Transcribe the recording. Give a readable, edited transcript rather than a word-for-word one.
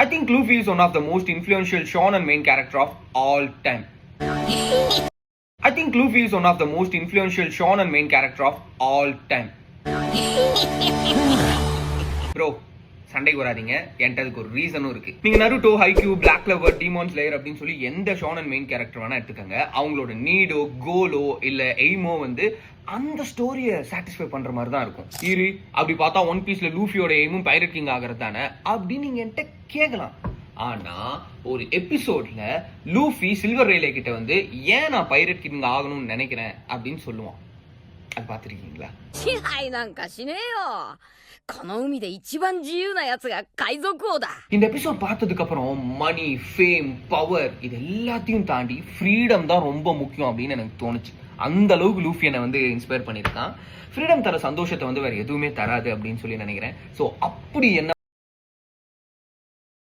I think Luffy is one of the most influential shonen main character of all time. I think Luffy is one of the most influential shonen main character of all time. Bro, சண்டைக்கு வராதீங்க, என்கிட்ட அதுக்கு ஒரு ரீசனும் இருக்கு. நீங்க Naruto, Haikyuu, black clever, டீமான் slayer அப்படின்னு சொல்லி எந்த ஷோனன் மெயின் கேரக்டர் வேணா எடுத்துக்கங்க. அவங்களோட நீடோ, கோலோ இல்ல எய்மோ வந்து அந்த ஸ்டோரியை சாட்டிஸ்ஃபை பண்ற மாதிரி தான் இருக்கும். இரு அப்படி பார்த்தா ஒன் பீஸ்ல லூஃபியோட எய்மும் பைரட் கிங் ஆகிறது தானே அப்படின்னு நீங்க என்கிட்ட கேட்கலாம். ஆனா ஒரு எபிசோட்ல லூஃபி சில்வர் ரேலே கிட்ட வந்து ஏன் நான் பைரட் கிங் ஆகணும்னு நினைக்கிறேன் அப்படின்னு சொல்லுவான். அது பார்த்துருக்கீங்களா? இந்த எபிசோட் பார்த்ததுக்கு அப்புறம் மணி, ஃபேம், பவர் இது எல்லாத்தையும் தாண்டி ஃப்ரீடம் தான் ரொம்ப முக்கியம் அப்படின்னு எனக்கு தோணுச்சு. அந்த அளவுக்கு லூஃபி என்னை வந்து இன்ஸ்பயர் பண்ணியிருக்கான். ஃப்ரீடம் தர சந்தோஷத்தை வந்து வேற எதுவுமே தராது அப்படின்னு சொல்லி நினைக்கிறேன். ஸோ அப்படி என்ன